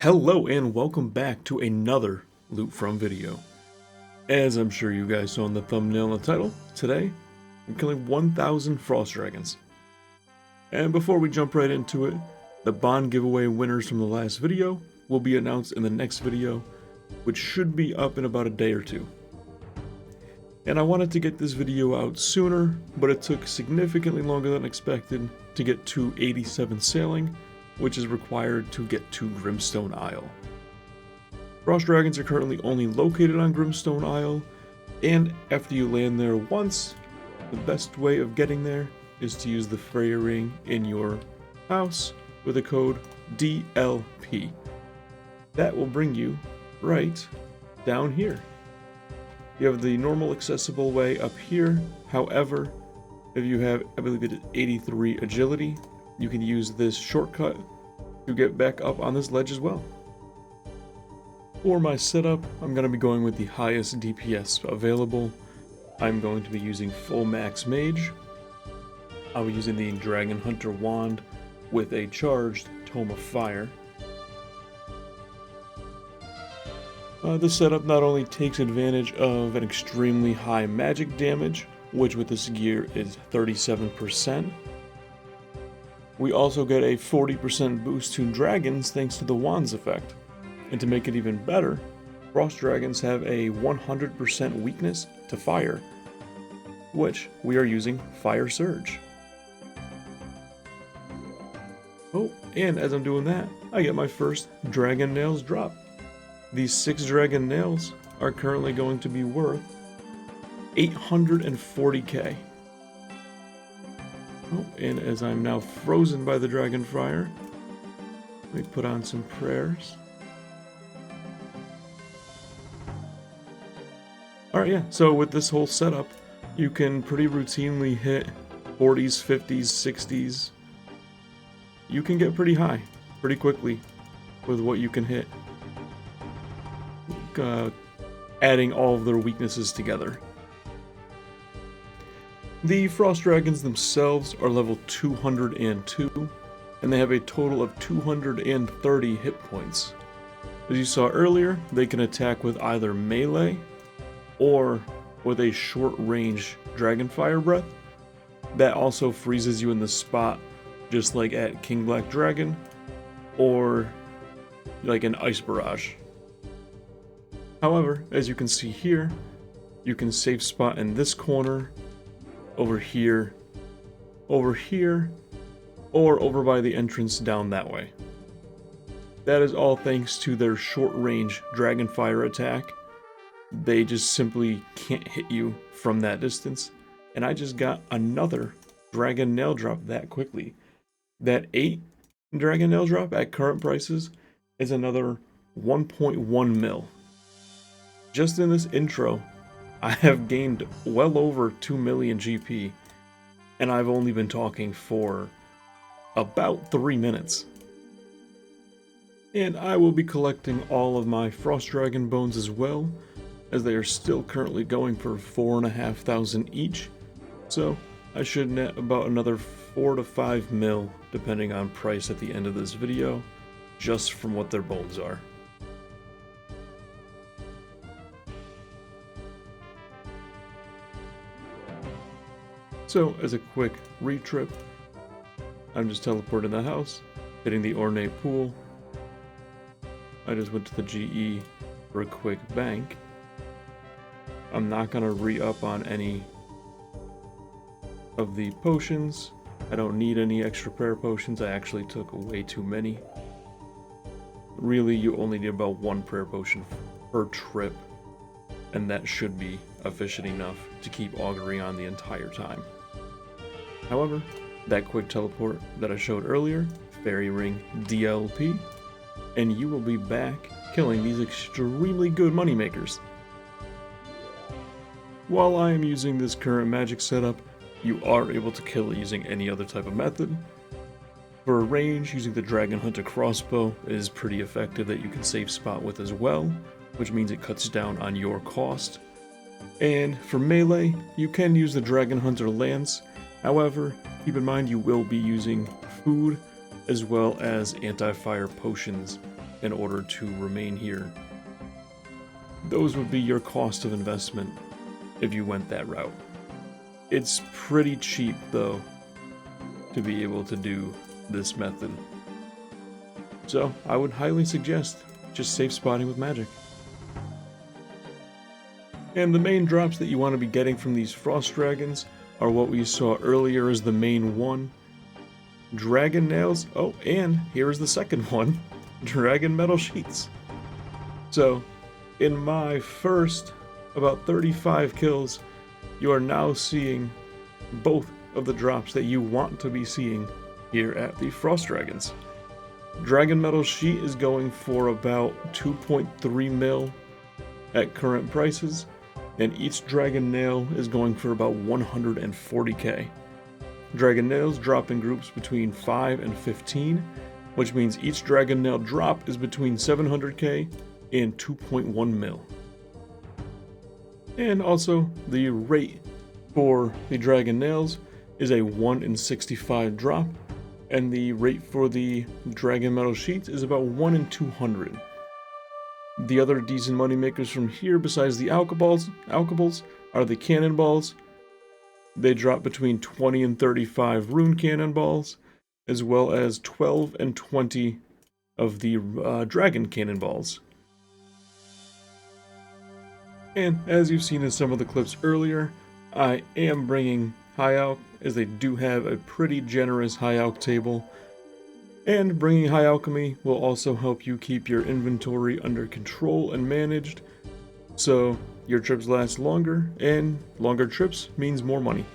Hello and welcome back to another Loot From video. As I'm sure you guys saw in the thumbnail and the title, today I'm killing 1,000 Frost Dragons. And before we jump right into it, the bond giveaway winners from the last video will be announced in the next video, which should be up in about a day or two. And I wanted to get this video out sooner, but it took significantly longer than expected to get to 87 sailing, which is required to get to Grimstone Isle. Frost Dragons are currently only located on Grimstone Isle, and after you land there once, the best way of getting there is to use the Freya ring in your house with the code DLP. That will bring you right down here. You have the normal accessible way up here. However, if you have, I believe it is 83 agility, you can use this shortcut to get back up on this ledge as well. For my setup, I'm going to be going with the highest DPS available. I'm going to be using full max mage. I'll be using the Dragon Hunter wand with a charged Tome of Fire. This setup not only takes advantage of an extremely high magic damage, which with this gear is 37%. We also get a 40% boost to dragons thanks to the wand's effect. And to make it even better, Frost Dragons have a 100% weakness to fire, which we are using Fire Surge. Oh, and as I'm doing that, I get my first Dragon Nails drop. These 6 Dragon Nails are currently going to be worth 840k. Oh, and as I'm now frozen by the Dragon Fire, let me put on some prayers. Alright, yeah, so with this whole setup, you can pretty routinely hit 40s, 50s, 60s. You can get pretty high, pretty quickly, with what you can hit. Adding all of their weaknesses together. The Frost Dragons themselves are level 202, and they have a total of 230 hit points. As you saw earlier, they can attack with either melee or with a short-range Dragon Fire Breath. That also freezes you in the spot, just like at King Black Dragon, or like an Ice Barrage. However, as you can see here, you can safe spot in this corner, over here, or over by the entrance down that way. That is all thanks to their short-range Dragon Fire attack. They just simply can't hit you from that distance. And I just got another Dragon Nail drop that quickly. That 8 Dragon Nail drop at current prices is another 1.1 mil. Just in this intro, I have gained well over 2 million GP, and I've only been talking for about 3 minutes. And I will be collecting all of my Frost Dragon bones as well, as they are still currently going for 4,500 each, so I should net about another 4 to 5 mil, depending on price at the end of this video, just from what their bones are. So, as a quick re-trip, I'm just teleporting the house, hitting the ornate pool. I just went to the GE for a quick bank. I'm not going to re-up on any of the potions. I don't need any extra prayer potions. I actually took way too many. Really, you only need about 1 prayer potion per trip, and that should be efficient enough to keep augury on the entire time. However, that quick teleport that I showed earlier, Fairy Ring DLP, and you will be back killing these extremely good moneymakers. While I am using this current magic setup, you are able to kill it using any other type of method. For range, using the Dragon Hunter crossbow is pretty effective that you can save spot with as well, which means it cuts down on your cost. And for melee, you can use the Dragon Hunter lance. However, keep in mind you will be using food as well as anti-fire potions in order to remain here. Those would be your cost of investment if you went that route. It's pretty cheap though to be able to do this method. So I would highly suggest just safe spotting with magic. And the main drops that you want to be getting from these frost dragons are what we saw earlier as the main one. Dragon nails. Oh, and here's the second one. Dragon metal sheets. So, in my first about 35 kills, you are now seeing both of the drops that you want to be seeing here at the frost dragons. Dragon metal sheet is going for about 2.3 mil at current prices, and each dragon nail is going for about 140k. Dragon nails drop in groups between 5 and 15, which means each dragon nail drop is between 700k and 2.1 mil. And also, the rate for the dragon nails is a 1 in 65 drop, and the rate for the dragon metal sheets is about 1 in 200. The other decent money makers from here, besides the alkaballs, are the cannonballs. They drop between 20 and 35 rune cannonballs, as well as 12 and 20 of the dragon cannonballs. And as you've seen in some of the clips earlier, I am bringing high alch, as they do have a pretty generous high alch table. And bringing high alchemy will also help you keep your inventory under control and managed, so your trips last longer, and longer trips means more money.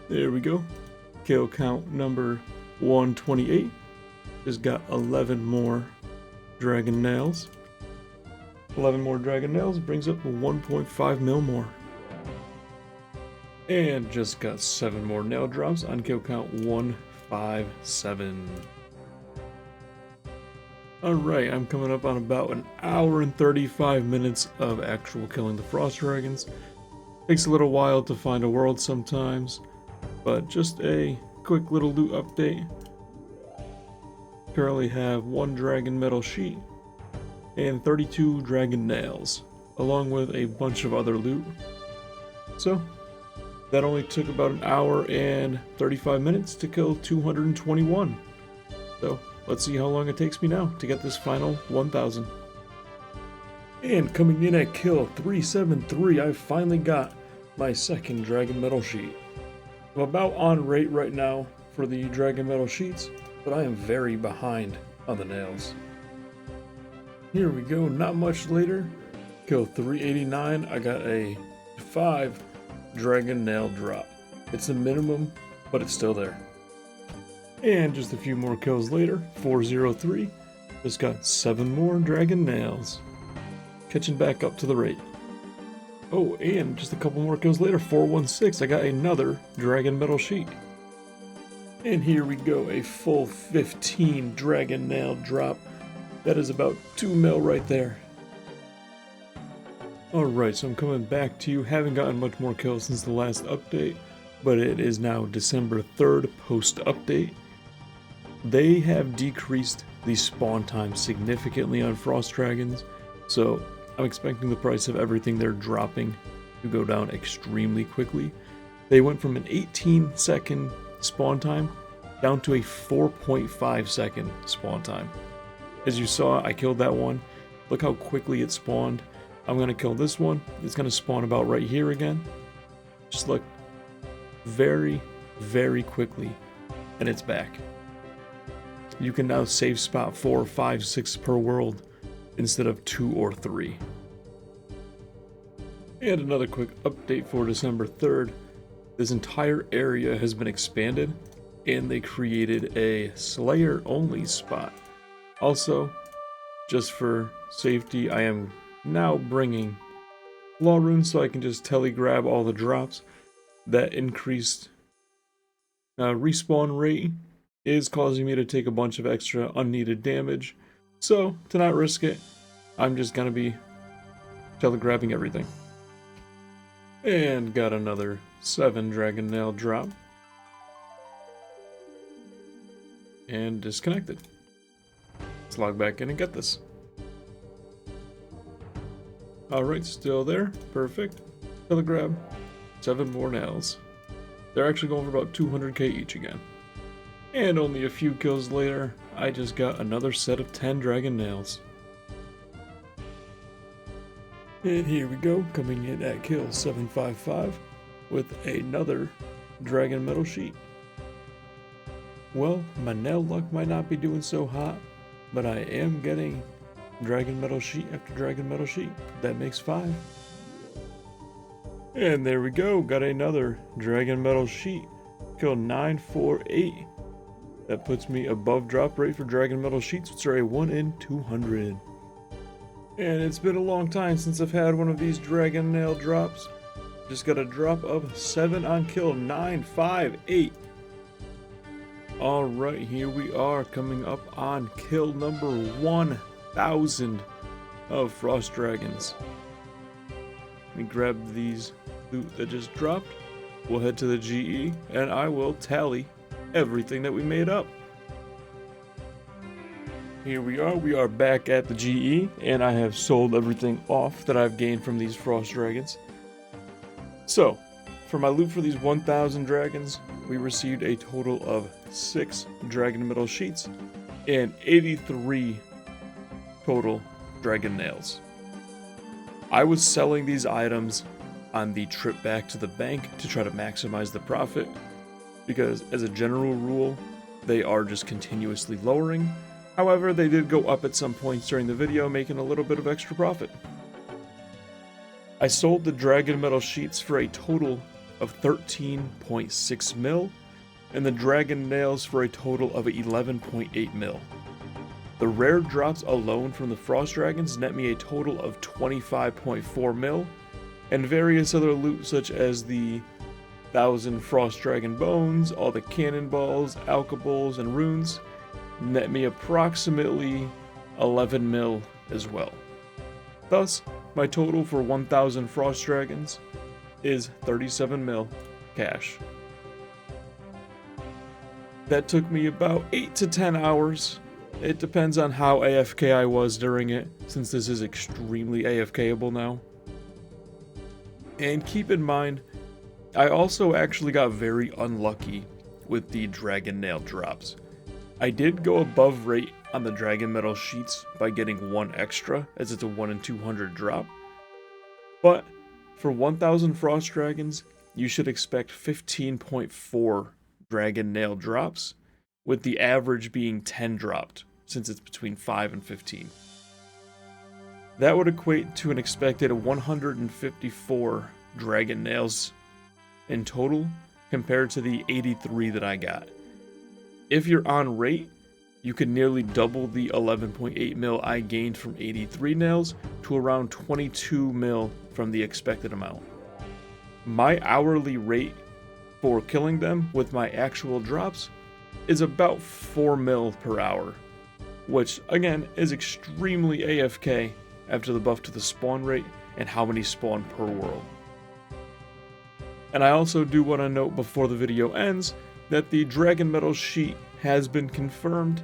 There we go. Kill count number 128. Just got 11 more dragon nails. 11 more dragon nails brings up 1.5 mil more. And just got 7 more nail drops on kill count 157. Alright, I'm coming up on about an hour and 35 minutes of actual killing the frost dragons. Takes a little while to find a world sometimes, but just a quick little loot update. Currently have 1 dragon metal sheet and 32 dragon nails, along with a bunch of other loot. So that only took about an hour and 35 minutes to kill 221. So let's see how long it takes me now to get this final 1000. And coming in at kill 373, I finally got my second dragon metal sheet. I'm about on rate right now for the dragon metal sheets, but I am very behind on the nails. Here we go, not much later. Kill 389, I got a 5 dragon nail drop. It's a minimum, but it's still there. And just a few more kills later, 403, just got 7 more dragon nails. Catching back up to the rate. Oh, and just a couple more kills later, 416, I got another dragon metal sheet. And here we go, a full 15 dragon nail drop. That is about 2 mil right there. Alright, so I'm coming back to you. Haven't gotten much more kills since the last update, but it is now December 3rd post-update. They have decreased the spawn time significantly on frost dragons, so I'm expecting the price of everything they're dropping to go down extremely quickly. They went from an 18-second spawn time down to a 4.5 second spawn time. As you saw, I killed that one. Look how quickly it spawned. I'm going to kill this one. It's going to spawn about right here again. Just look, very, very quickly, and it's back. You can now save spot 4, 5, 6 per world instead of 2 or 3. And another quick update for December 3rd. This entire area has been expanded, and they created a Slayer only spot. Also, just for safety, I am now bringing Law Runes so I can just telegrab all the drops. That increased respawn rate is causing me to take a bunch of extra unneeded damage. So, to not risk it, I'm just going to be telegrabbing everything. And got another 7 Dragon Nail drop. And disconnected. Let's log back in and get this. Alright, still there. Perfect. Another grab. 7 more nails. They're actually going for about 200k each again. And only a few kills later, I just got another set of 10 dragon nails. And here we go, coming in at kill 755 with another dragon metal sheet. Well, my nail luck might not be doing so hot, but I am getting dragon metal sheet after dragon metal sheet. That makes 5. And there we go, got another dragon metal sheet. Kill 948. That puts me above drop rate for dragon metal sheets, which are a 1 in 200. And it's been a long time since I've had one of these dragon nail drops. Just got a drop of 7 on kill 958. Alright, here we are coming up on kill number 1000 of frost dragons. Let me grab these loot that just dropped. We'll head to the GE and I will tally everything that we made up. Here we are back at the GE, and I have sold everything off that I've gained from these frost dragons. So, for my loot for these 1000 dragons, we received a total of 6 dragon metal sheets and 83 total dragon nails. I was selling these items on the trip back to the bank to try to maximize the profit, because as a general rule, they are just continuously lowering. However, they did go up at some points during the video, making a little bit of extra profit. I sold the dragon metal sheets for a total of 13.6 mil, and the dragon nails for a total of 11.8 mil. The rare drops alone from the frost dragons net me a total of 25.4 mil, and various other loot such as the 1000 frost dragon bones, all the cannonballs, alkaballs, and runes net me approximately 11 mil as well. Thus, my total for 1000 frost dragons is 37 mil cash. That took me about 8 to 10 hours. It depends on how AFK I was during it, since this is extremely AFKable now. And keep in mind, I also actually got very unlucky with the dragon nail drops. I did go above rate on the dragon metal sheets by getting 1 extra, as it's a 1 in 200 drop. But for 1000 frost dragons, you should expect 15.4 dragon nail drops, with the average being 10 dropped, since it's between 5 and 15. That would equate to an expected 154 dragon nails in total, compared to the 83 that I got. If you're on rate, you could nearly double the 11.8 mil I gained from 83 nails to around 22 mil from the expected amount. My hourly rate for killing them with my actual drops is about 4 mil per hour, which again is extremely AFK after the buff to the spawn rate and how many spawn per world. And I also do want to note before the video ends that the dragon metal sheet has been confirmed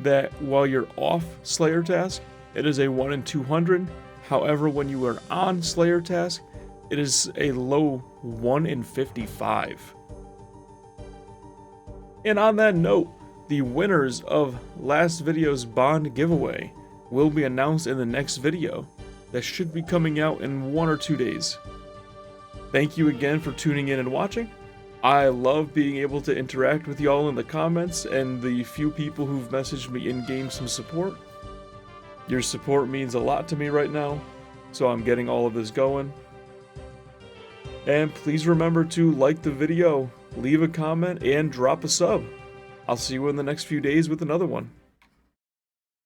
that while you're off Slayer task, it is a 1 in 200. However, when you are on Slayer task, it is a low 1 in 55. And on that note, the winners of last video's bond giveaway will be announced in the next video that should be coming out in 1 or 2 days. Thank you again for tuning in and watching. I love being able to interact with y'all in the comments and the few people who've messaged me in-game some support. Your support means a lot to me right now, so I'm getting all of this going. And please remember to like the video, leave a comment, and drop a sub. I'll see you in the next few days with another one.